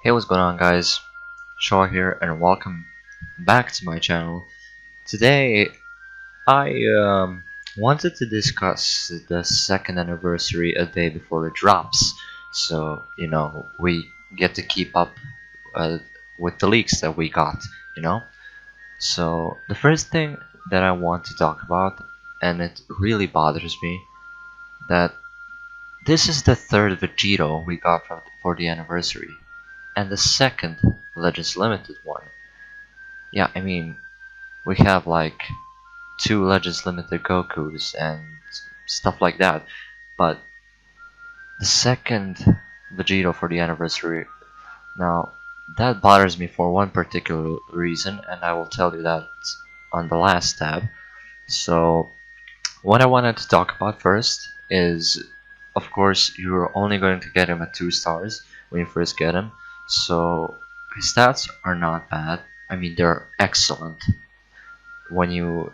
Hey, what's going on, guys? Shaw here, and welcome back to my channel. Today, I wanted to discuss the second anniversary a day before it drops, so we get to keep up uh, with the leaks that we got. You know. So the first thing that I want to talk about, and it really bothers me, that this is the third Vegito we got for the anniversary, and the second Legends Limited one. Yeah, I mean, we have like two Legends Limited Gokus and stuff like that, but the second Vegito for the anniversary, now that bothers me for one particular reason, and I will tell you that on the last tab. So, what I wanted to talk about first is, of course, you're only going to get him at 2 stars when you first get him, so his stats are not bad. I mean, they're excellent. When you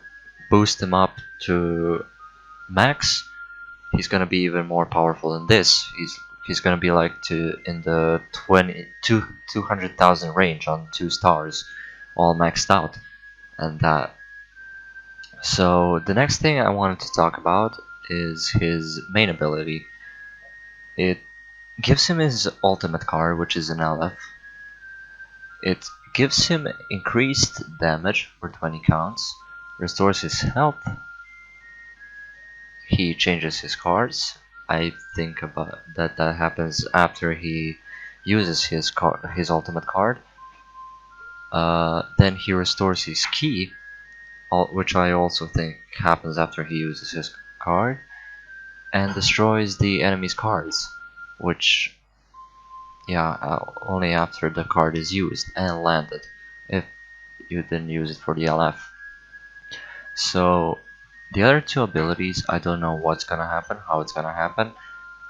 boost him up to max, he's gonna be even more powerful than this. He's gonna be like in the 200,000 range on 2 stars, all maxed out, and that. So the next thing I wanted to talk about is his main ability. It gives him his ultimate card, which is an LF. It gives him increased damage for 20 counts, restores his health. He changes his cards. I think about that happens after he uses his ultimate card. Then he restores his key, which I also think happens after he uses his card, and destroys the enemy's cards, which, yeah, only after the card is used and landed, if you didn't use it for the LF. So the other two abilities, I don't know what's gonna happen, how it's gonna happen,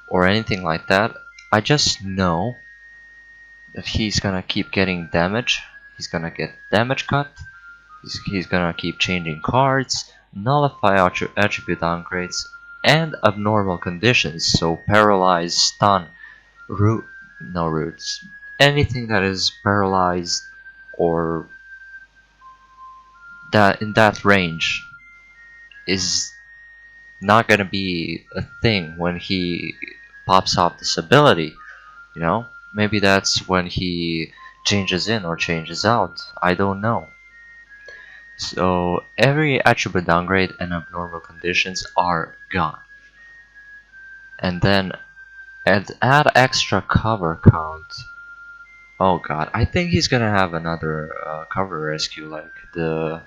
or anything like that. I just know that he's gonna keep getting damage. He's gonna get damage cut. He's gonna keep changing cards, nullify attribute downgrades, and abnormal conditions. So paralyzed, stun, root, no roots, anything that is paralyzed or that in that range is not gonna be a thing when he pops off this ability. Maybe that's when he changes in or changes out. I don't know. So every attribute downgrade and abnormal conditions are gone. And then add extra cover count. Oh god, I think he's gonna have another cover rescue like the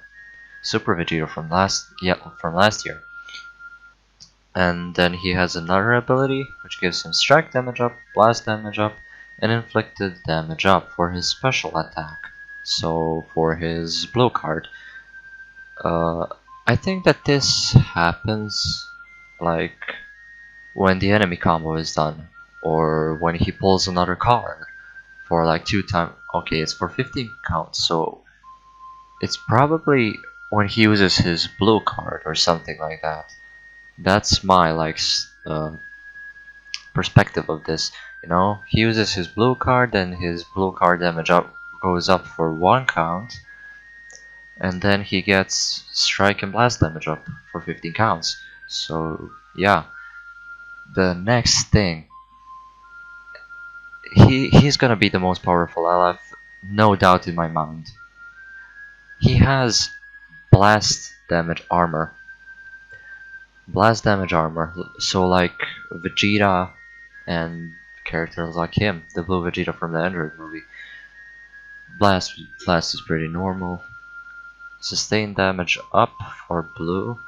Super Vegeta from last year. And then he has another ability which gives him strike damage up, blast damage up, and inflicted damage up for his special attack. So for his blue card, uh, I think that this happens like when the enemy combo is done, or when he pulls another card for like 2 times. Okay, it's for 15 counts, so it's probably when he uses his blue card or something like that. That's my perspective of this. He uses his blue card, then his blue card damage up goes up for 1 count, and then he gets strike and blast damage up for 15 counts. So yeah, the next thing, he's gonna be the most powerful LF, no doubt in my mind. He has blast damage armor. So like Vegeta and characters like him, the blue Vegeta from the Android movie. Blast is pretty normal. Sustain damage up for blue.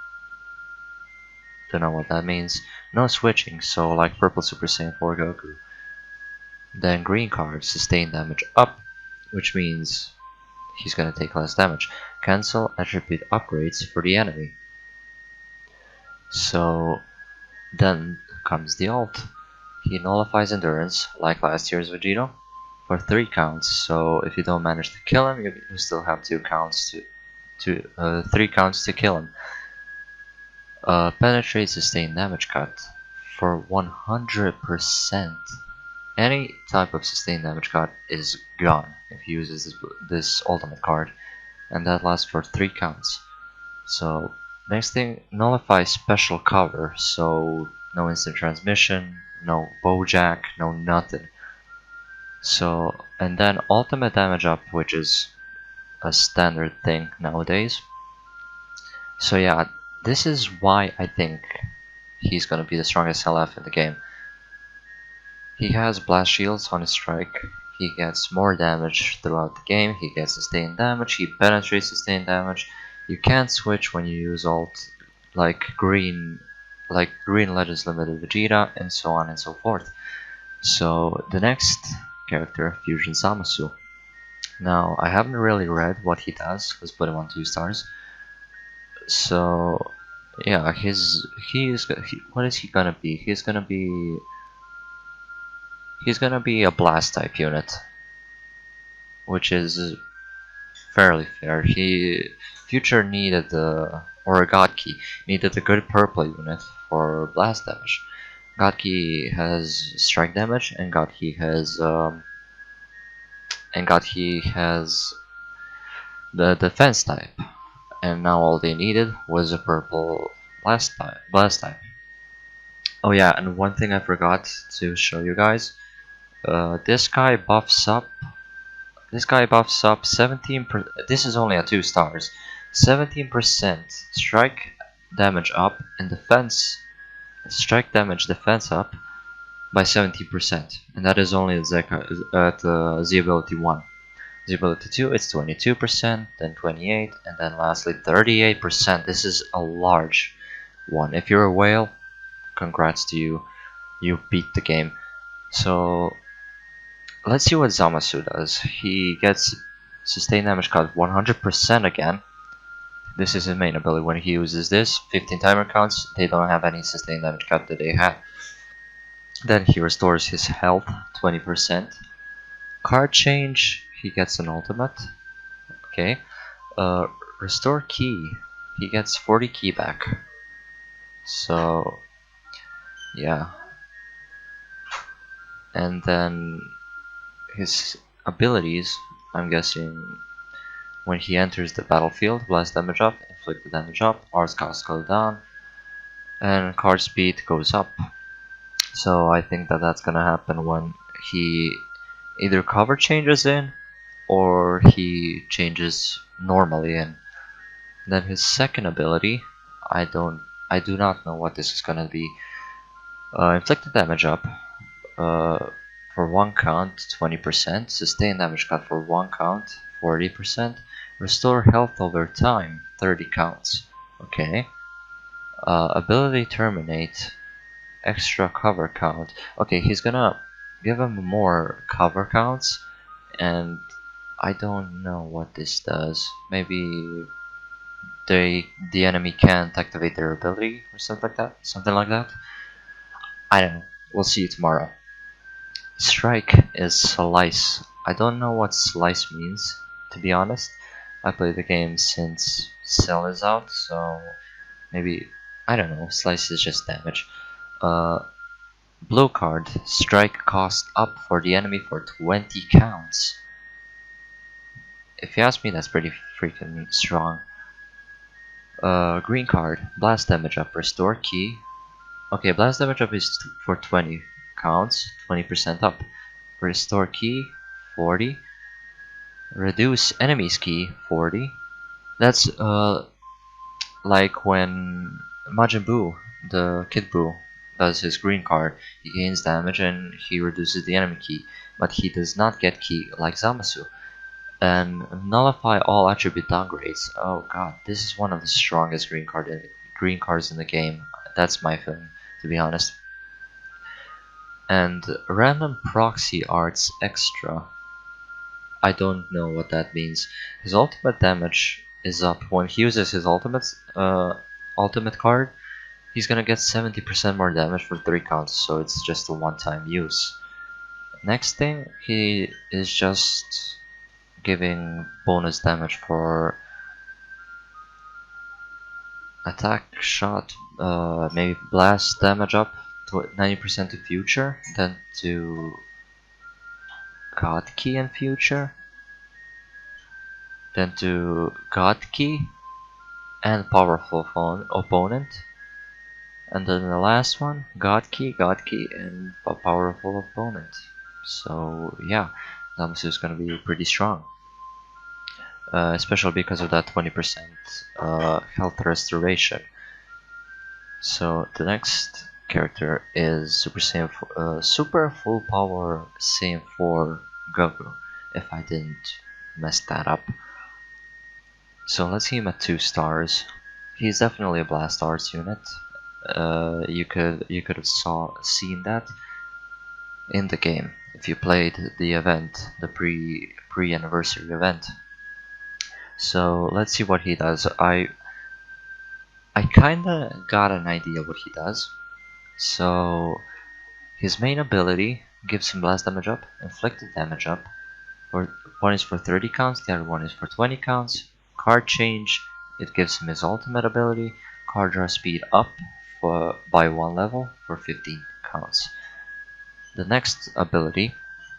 Don't know what that means. No switching, so like purple Super Saiyan 4 Goku. Then green card, sustain damage up, which means he's gonna take less damage. Cancel attribute upgrades for the enemy. So then comes the ult. He nullifies endurance, like last year's Vegito, for 3 counts. So if you don't manage to kill him, you still have 3 counts to kill him. Penetrate sustained damage cut for 100%. any type of sustained damage card is gone if he uses this ultimate card, and that lasts for 3 counts. So next thing, nullify special cover, so no instant transmission, no bowjack, no nothing. So, and then ultimate damage up, which is a standard thing nowadays. So yeah, this is why I think he's gonna be the strongest LF in the game. He has blast shields on his strike, he gets more damage throughout the game, he gets sustained damage, he penetrates sustained damage. You can't switch when you use ult like green Legends Limited Vegeta, and so on and so forth. So the next character, Fusion Samasu. Now I haven't really read what he does, let's put him on 2 stars. So yeah, what is he gonna be? He's gonna be a blast type unit, which is fairly fair. Future needed or a God Key needed a good purple unit for blast damage. God Key has strike damage, and God Key has the defense type. And now all they needed was a purple blast type. Oh yeah, and one thing I forgot to show you guys. This guy buffs up. 17. This is only at 2 stars. 17% strike damage up and strike damage defense up by 17%, and that is only at Z ability 1. Z ability 2 it's 22%, then 28, and then lastly 38%. This is a large one. If you're a whale, congrats to you. You beat the game. So let's see what Zamasu does. He gets sustained damage cut 100% again. This is his main ability. When he uses this, 15 timer counts, they don't have any sustained damage cut that they have. Then he restores his health 20%. Card change, he gets an ultimate. Okay. Restore key, he gets 40 key back. So yeah. And then his abilities, I'm guessing when he enters the battlefield, blast damage up, inflict the damage up, R's cost go down, and card speed goes up. So I think that that's gonna happen when he either cover changes in or he changes normally in. Then his second ability, I do not know what this is gonna be. Inflict the damage up for 1 count 20%, sustain damage cut for 1 count 40%, restore health over time 30 counts. Okay. Ability terminate, extra cover count. Okay, he's gonna give him more cover counts, and I don't know what this does. Maybe the enemy can't activate their ability or something like that. Something like that. I don't know. We'll see you tomorrow. Strike is slice. I don't know what slice means, to be honest. I played the game since Cell is out, so maybe I don't know. Slice is just damage. Blue card. Strike cost up for the enemy for 20 counts. If you ask me, that's pretty freaking strong. Green card. Blast damage up. Restore key. Okay, blast damage up is for 20 counts. 20% up. Restore key. 40. Reduce enemy's key. 40. That's like when Majin Buu, the Kid Buu, does his green card. He gains damage and he reduces the enemy key, but he does not get key like Zamasu. And nullify all attribute downgrades. Oh god, this is one of the strongest green cards in the game. That's my feeling, to be honest. And random proxy arts extra. I don't know what that means. His ultimate damage is up when he uses his ultimate card. He's gonna get 70% more damage for 3 counts, so it's just a one-time use. Next thing, he is just giving bonus damage for attack shot, maybe blast damage up to 90% to future, then to God Key in future, then to God Key and powerful opponent, and then the last one, God Key, and a powerful opponent. So yeah, Samus is gonna be pretty strong, especially because of that 20% health restoration. So the next character is Super Full Power Saiyan 4 Goku, if I didn't mess that up. So let's see him at 2 stars. He's definitely a Blast Arts unit. You could have seen that in the game if you played the event, the pre-anniversary event. So let's see what he does. I kinda got an idea what he does. So his main ability gives him blast damage up, inflicted damage up. One is for 30 counts, the other one is for 20 counts. Card change, it gives him his ultimate ability. Card draw speed up by 1 level for 15 counts. The next ability,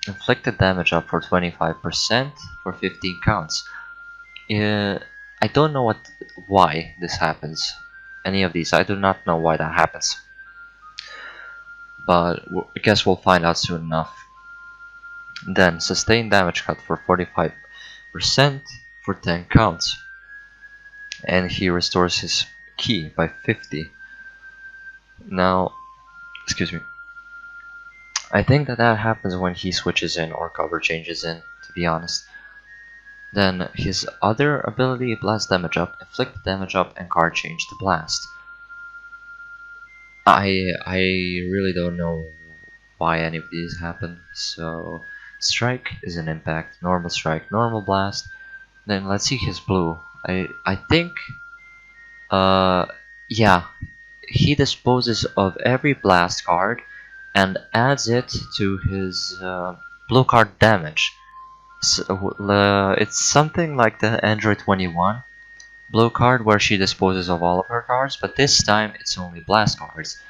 inflicted damage up for 25% for 15 counts. I don't know why this happens. Any of these, I do not know why that happens. But I guess we'll find out soon enough. Then sustained damage cut for 45% for 10 counts. And he restores his key by 50. Now, excuse me. I think that happens when he switches in or cover changes in, to be honest. Then his other ability, blast damage up, inflict damage up, and card change to blast. I really don't know why any of these happen. So strike is an impact, normal strike, normal blast. Then let's see his blue. I think yeah, he disposes of every blast card and adds it to his blue card damage. So, it's something like the Android 21 blue card where she disposes of all of her cards, but this time it's only blast cards.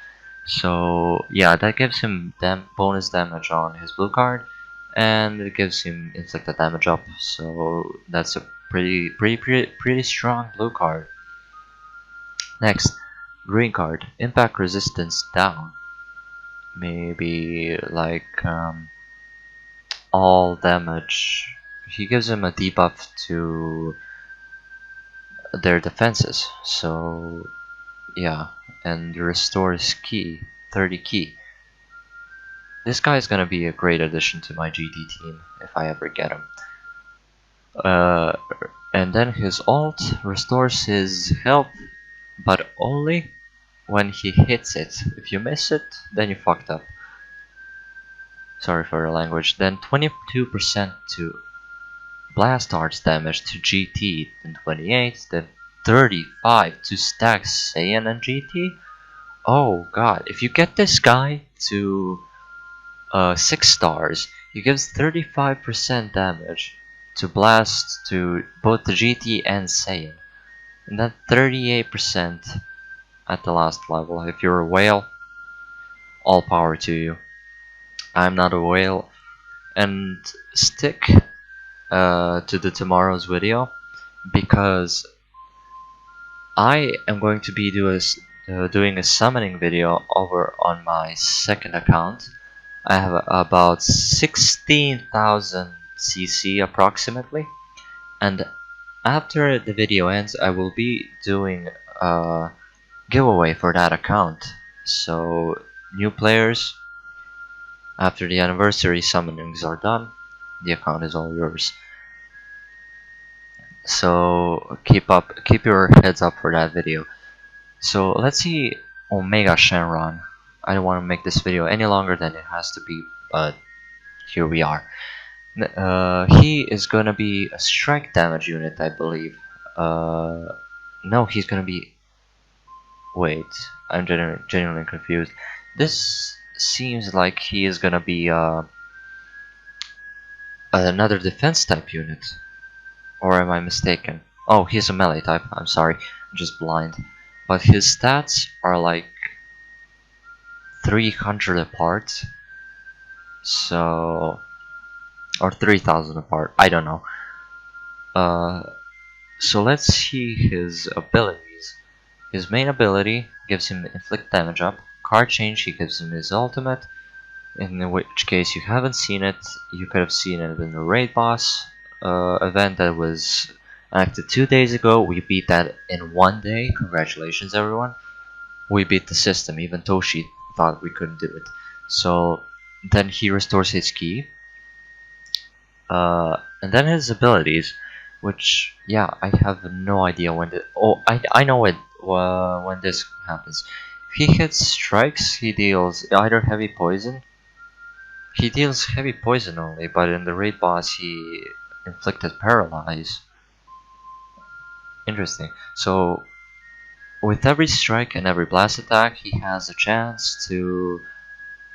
So yeah, that gives him bonus damage on his blue card, and it gives him inflicted damage up. So that's a pretty strong blue card. Next, green card, impact resistance down. Maybe like all damage. He gives him a debuff to their defenses. So yeah, and restores key, 30 key. This guy is gonna be a great addition to my GT team if I ever get him. Uh, and then his ult restores his health, but only when he hits it. If you miss it, then you fucked up. Sorry for the language. Then 22% to blast arts damage to GT, then 28, then 35 to stack Saiyan and GT. Oh god, if you get this guy to 6 stars, he gives 35% damage to blast to both the GT and Saiyan. And then 38% at the last level. If you're a whale, all power to you. I'm not a whale. And stick to the tomorrow's video because I am going to be doing a summoning video over on my second account. I have about 16,000 CC approximately, and after the video ends I will be doing a giveaway for that account. So new players, after the anniversary summonings are done, the account is all yours. So keep your heads up for that video. So let's see Omega Shenron. I don't want to make this video any longer than it has to be, but here we are. He is gonna be a strike damage unit, I believe. No, he's gonna be. Wait, I'm genuinely confused. This seems like he is gonna be another defense type unit. Or am I mistaken? Oh, he's a melee type. I'm sorry, I'm just blind. But his stats are like 300 apart. So or 3,000 apart. I don't know. Uh, so let's see his abilities. His main ability gives him inflict damage up. Card change, he gives him his ultimate. In which case you haven't seen it, you could have seen it in the raid boss event that was active 2 days ago. We beat that in 1 day. Congratulations, everyone. We beat the system. Even Toshi thought we couldn't do it. So then he restores his key, and then his abilities, which yeah, I have no idea when. I know it when this happens. If he hits strikes, he deals either heavy poison. He deals heavy poison only, but in the raid boss he inflicted paralyze. Interesting. So with every strike and every blast attack, he has a chance to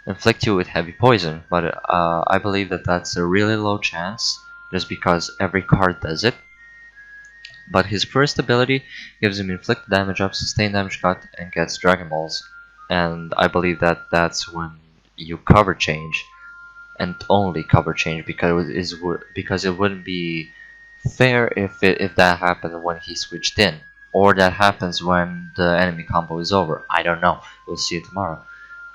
inflict you with heavy poison, but I believe that that's a really low chance, just because every card does it. But his first ability gives him inflict damage up, sustain damage cut, and gets Dragon Balls. And I believe that that's when you cover change, and only cover change, because it wouldn't be fair if that happened when he switched in, or that happens when the enemy combo is over. I don't know. We'll see tomorrow.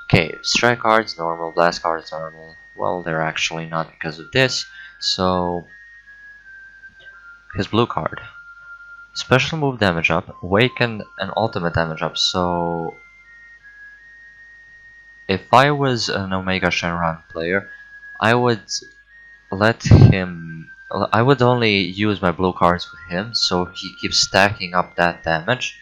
Okay, strike cards normal, blast cards normal. Well, they're actually not because of this. So his blue card, special move damage up, awaken and ultimate damage up. So if I was an Omega Shenron player, I would let him. I would only use my blue cards with him, so he keeps stacking up that damage.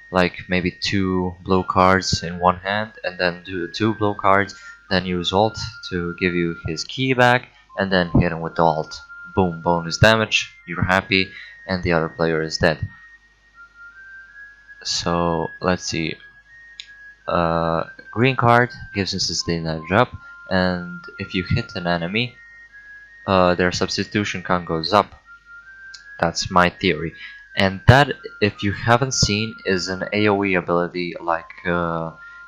Like maybe 2 blue cards in one hand, and then do 2 blue cards, then use ult to give you his key back, and then hit him with the ult. Boom, bonus damage, you're happy, and the other player is dead. So let's see. Green card gives him sustain damage up, and if you hit an enemy, their substitution count goes up. That's my theory. And that, if you haven't seen, is an AoE ability like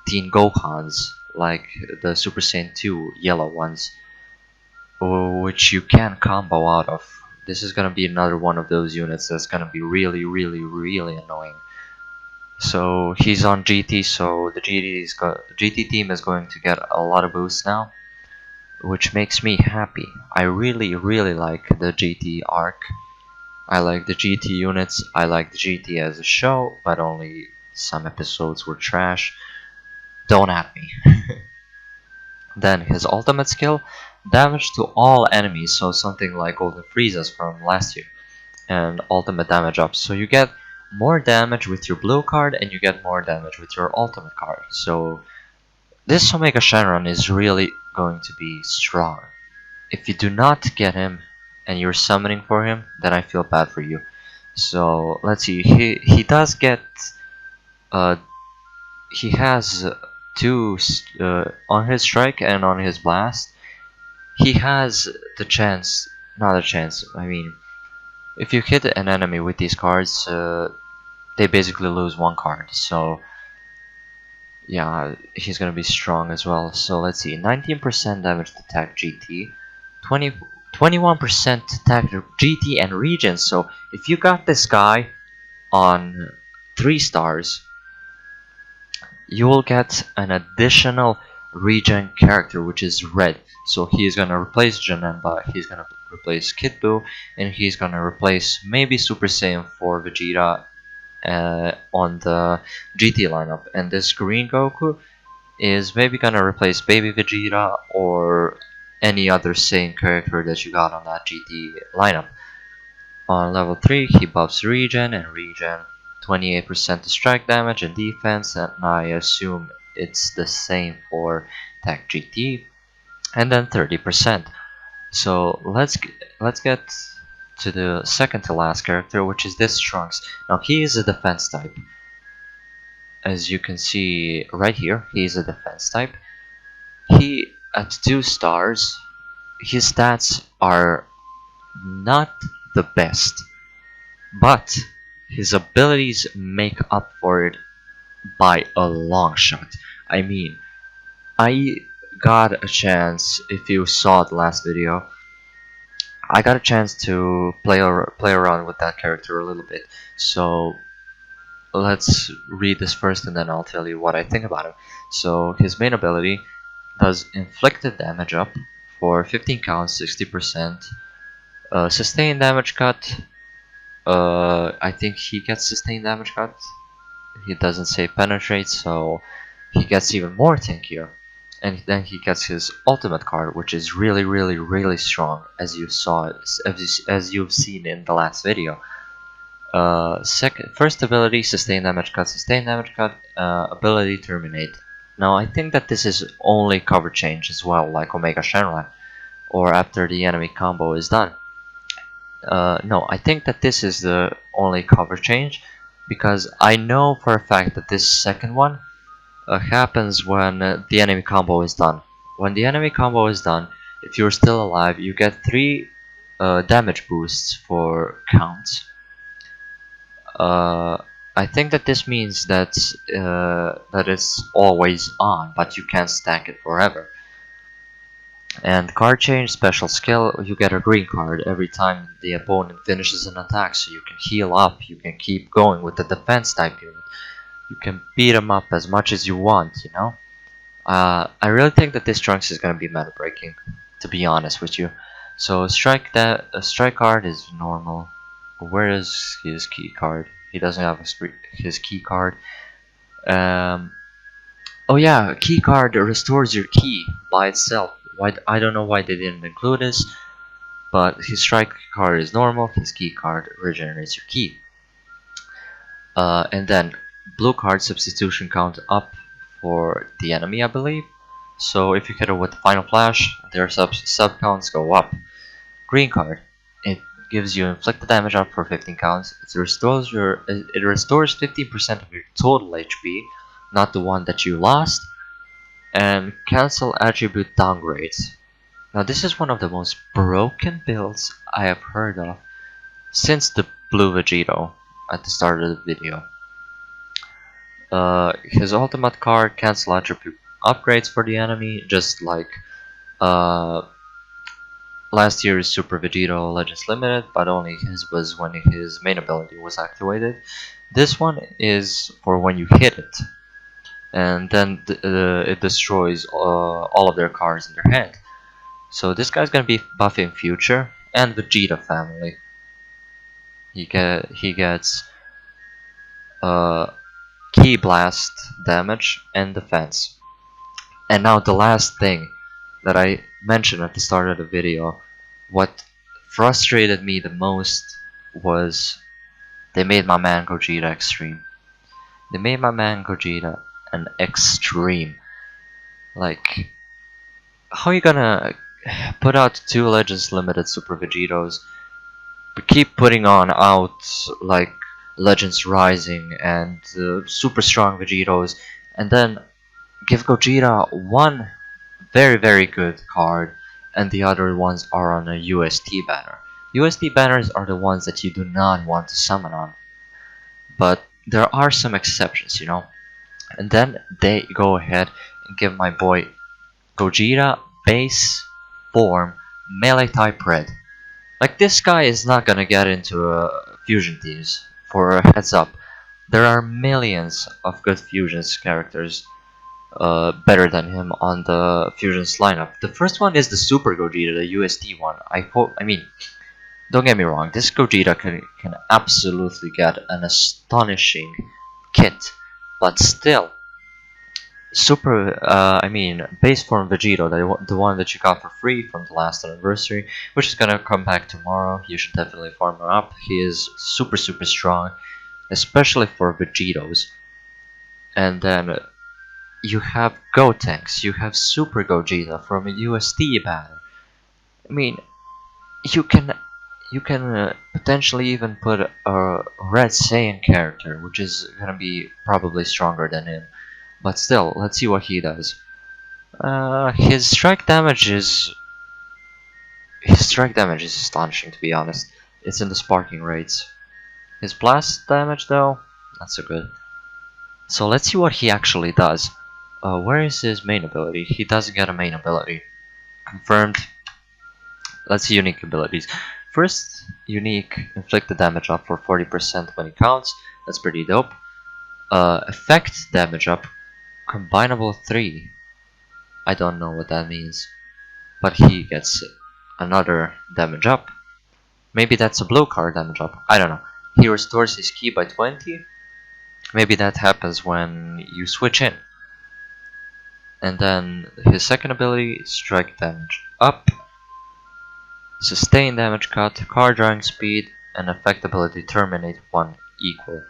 Teen Gohan's, like the Super Saiyan 2 yellow ones, which you can combo out of. This is gonna be another one of those units that's gonna be really, really, really annoying. So he's on GT, so the GT team is going to get a lot of boosts now, which makes me happy. I really, really like the GT arc. I like the GT units, I like the GT as a show, but only some episodes were trash. Don't at me. Then his ultimate skill, damage to all enemies, so something like Golden Frieza's from last year, and ultimate damage up. So you get more damage with your blue card, and you get more damage with your ultimate card. So this Omega Shenron is really going to be strong. If you do not get him, and you're summoning for him, then I feel bad for you. So let's see. He does get uh he has two on his strike and on his blast. He has the chance, not a chance. I mean, if you hit an enemy with these cards, they basically lose one card. So yeah, he's gonna be strong as well. So let's see. 19% damage to attack GT, 21% attack GT and regions. So if you got this guy on 3 stars, you will get an additional regen character, which is red. So he's gonna replace Janemba, he's gonna replace Kid Buu, and he's gonna replace maybe Super Saiyan 4 Vegeta on the GT lineup. And this green Goku is maybe gonna replace Baby Vegeta or any other Saiyan character that you got on that GT lineup. On level 3, he buffs regen and regen, 28% to strike damage and defense, and I assume it's the same for Tech GT, and then 30%. So let's get to the second to last character, which is this Trunks. Now he is a defense type. As you can see right here, he is a defense type. He at 2 stars, his stats are not the best, but his abilities make up for it by a long shot. I mean, I got a chance, if you saw the last video, I got a chance to play around with that character a little bit. So let's read this first, and then I'll tell you what I think about him. So his main ability does inflicted damage up for 15 counts, 60%. Sustained damage cut. I think he gets sustained damage cut. He doesn't say penetrate, so he gets even more tankier. And then he gets his ultimate card, which is really, really, really strong, as you saw, as you've seen in the last video. First ability, sustain damage cut, ability terminate. Now I think that this is only cover change as well, like Omega Shenron, or after the enemy combo is done. No, I think that this is the only cover change, because I know for a fact that this second one happens when the enemy combo is done. When the enemy combo is done, if you're still alive, you get 3 damage boosts for counts. I think that this means that that it's always on, but you can't stack it forever. And card change, special skill, you get a green card every time the opponent finishes an attack, so you can heal up, you can keep going with the defense type unit. You can beat them up as much as you want, you know? I really think that this Trunks is gonna be meta breaking, to be honest with you. So strike card is normal. Where is his key card? He doesn't have his key card. Oh yeah, key card restores your key by itself. Why I don't know why they didn't include this, but his strike card is normal. His key card regenerates your key. And then blue card substitution count up for the enemy, I believe. So if you hit it with Final Flash, their sub counts go up. Green card, it gives you inflicted damage up for 15 counts. It restores 15% of your total HP, not the one that you lost, and cancel attribute downgrades. Now this is one of the most broken builds I have heard of since the blue Vegito at the start of the video. His ultimate card cancel attribute upgrades for the enemy, just like uh, last year's Super Vegito Legends Limited, but only his was when his main ability was activated. This one is for when you hit it, and then it destroys all of their cards in their hand. So this guy's gonna be buffing Future and Vegeta family. He gets uh, Key Blast damage and defense. And now the last thing that I mentioned at the start of the video, what frustrated me the most was they made my man Gogeta extreme. They made my man Gogeta an extreme. Like, how are you gonna put out 2 Legends Limited Super Vegetos, but keep putting on out like Legends Rising and super strong Vegetos, and then give Gogeta one very, very good card, and the other ones are on a UST banner. UST banners are the ones that you do not want to summon on, but there are some exceptions, you know. And then they go ahead and give my boy Gogeta base form melee type red. Like, this guy is not gonna get into fusion teams. For a heads up, there are millions of good fusions characters better than him on the fusions lineup. The first one is the Super Gogeta, the UST one. I mean, don't get me wrong, this Gogeta can absolutely get an astonishing kit, but still, I mean, base form Vegito, the one that you got for free from the last anniversary, which is gonna come back tomorrow. You should definitely farm him up. He is super, super strong, especially for Vegetos. And then you have Gotenks, you have Super Gogeta from a UST banner. I mean, you can potentially even put a Red Saiyan character, which is gonna be probably stronger than him. But still, let's see what he does. His strike damage is astonishing, to be honest. It's in the sparking rates. His blast damage, though, not so good. So let's see what he actually does. Where is his main ability? He doesn't get a main ability. Confirmed. let's see unique abilities. First, unique inflict the damage up for 40% when it counts. That's pretty dope. Effect damage up, combinable 3. I don't know what that means, but he gets another damage up. Maybe that's a blue card damage up. I don't know. He restores his ki by 20. Maybe that happens when you switch in. And then his second ability, strike damage up, sustain damage cut, card drawing speed, and effect ability terminate 1 equal.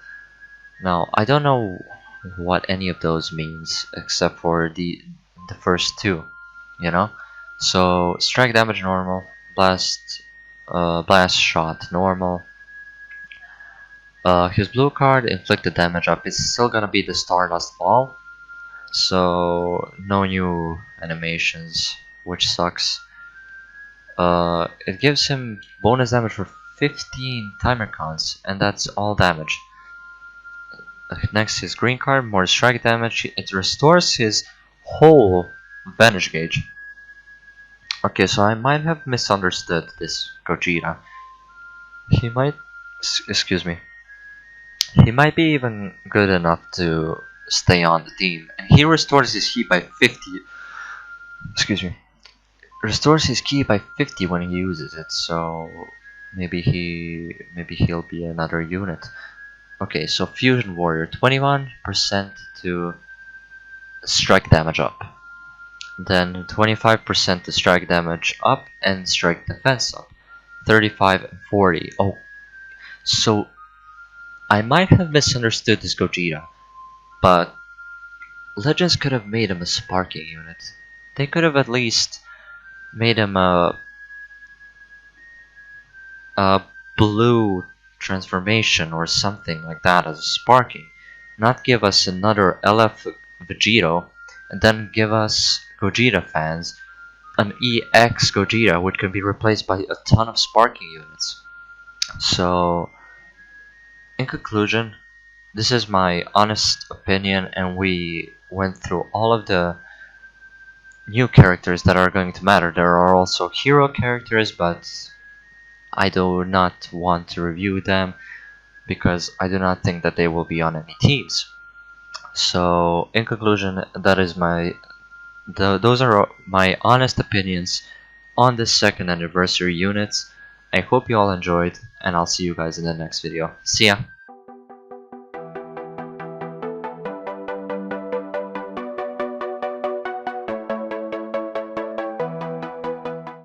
Now, I don't know what any of those means except for the first two, you know? So, strike damage normal, blast shot normal. His blue card, inflicted damage up, is still gonna be the Stardust Ball. So, no new animations, which sucks. It gives him bonus damage for 15 timer counts, and that's all damage. Next, his green card, more strike damage. It restores his whole advantage gauge. Okay, so I might have misunderstood this Gogeta. He might, excuse me, he might be even good enough to stay on the team. And he restores his ki by 50. Excuse me. Restores his ki by 50 when he uses it, so maybe he'll be another unit. Okay, so Fusion Warrior, 21% to strike damage up. Then 25% to strike damage up and strike defense up. 35 and 40. Oh, so I might have misunderstood this Gogeta, but Legends could have made him a sparking unit. They could have at least made him a blue transformation or something like that as a sparking. Not give us another LF Vegito and then give us Gogeta fans an EX Gogeta which can be replaced by a ton of sparking units. So in conclusion, this is my honest opinion, and we went through all of the new characters that are going to matter. There are also hero characters, but I do not want to review them because I do not think that they will be on any teams. So in conclusion, that is those are my honest opinions on the second anniversary units. I hope you all enjoyed, and I'll see you guys in the next video. See ya!